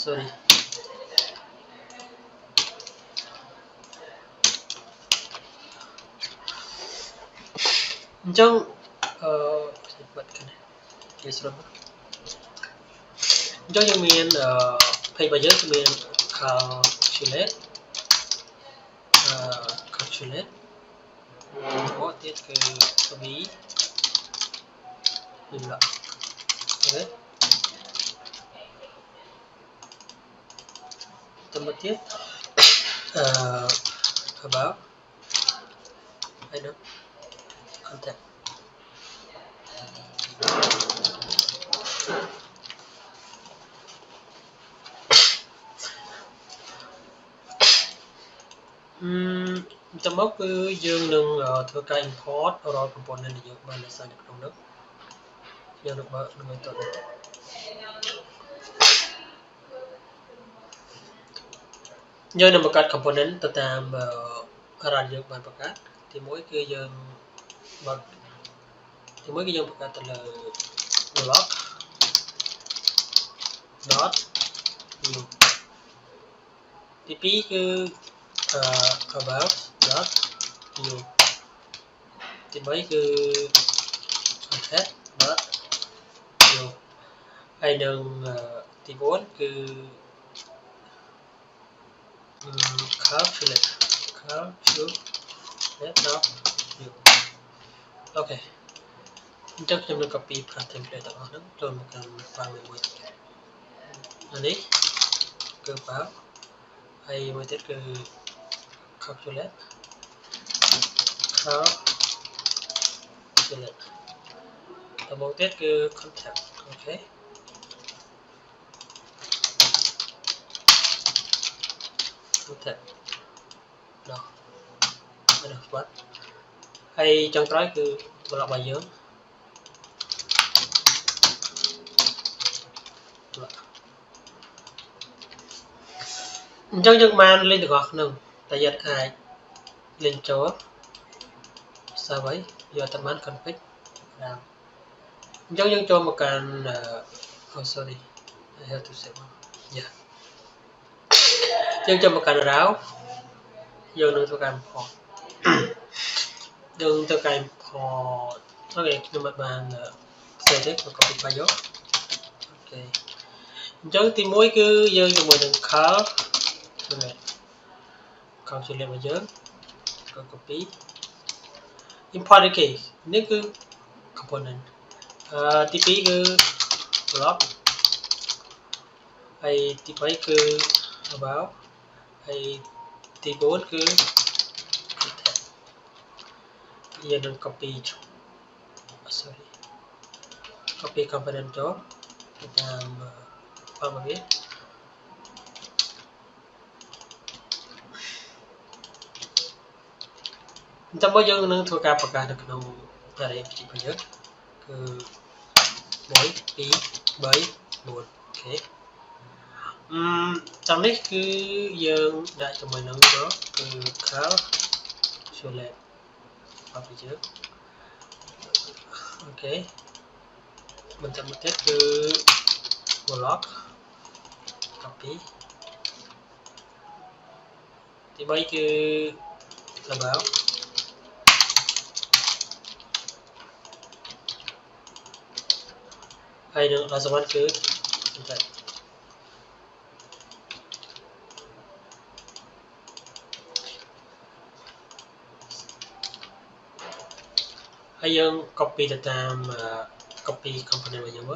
sorry trong bật cái này trong những miền thay bây giờ thì miền calculate có tiết cái ví mình là okay. Tâm một tiết about I know contact trong mốc cứ dương đừng thừa cái import rồi component này dương bạn sẽ được trong nước dương được bạn người tuần giờ nằm một cái component tự tam ra dương bạn bật cát thì mỗi cái dương bật thì mỗi cái dương bật cát là block dot new tp cứ about dot new thì mấy cứ content dot new hay đừng thì bốn cứ calculate nó ok chắc chúng ta copy template đó rồi một cái file mình anh ấy cơ báo hay mới tiết cứ calculate và một tiết cứ contact ok contact đó được quá hay trong trái cứ lọc bài dưỡng trong những màn lên được hoặc nâng tại giật ai lên chỗ sao vậy giờ tầm án config làm trong những cho một can oh sorry I have to say yeah trong cho một can ráo giờ nâng tôi can port đừng tôi can port ok nhưng mà bạn select và copy file ok trong thì mỗi cứ giờ cho một đường khá calculate mà nhớ copy import cái nếu cứ component tp cứ block hay tp cứ about hay t4 cứ giờ đừng copy sorry copy component đó làm mà biết trong bao giờ nó thua cả được nó ở đây chỉ có nhớ cứ mỗi tí bảy một ok trong đấy cứ dương đại cho mình nó cứ khá số lệ vào phía trước ok mình chọn một test cứ block copy thì bây cứ là báo hay được là số cứ hay dương copy data copy component vào nhau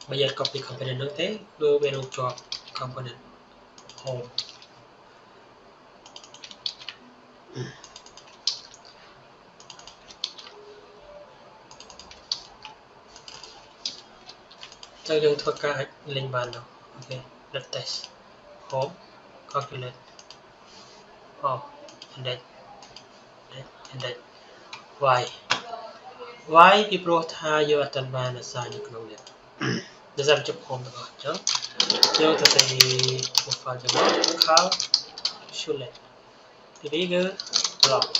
bây giờ copy component nó thế đưa về cho component home cho dương thuật cả link bàn đâu ok let's test home calculate and then why people tha yo atan ban là sai được không nhỉ để làm chụp home được chứ yo thật thì một file cho calculate thì bây giờ block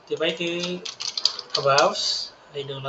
thì bây giờ about hay được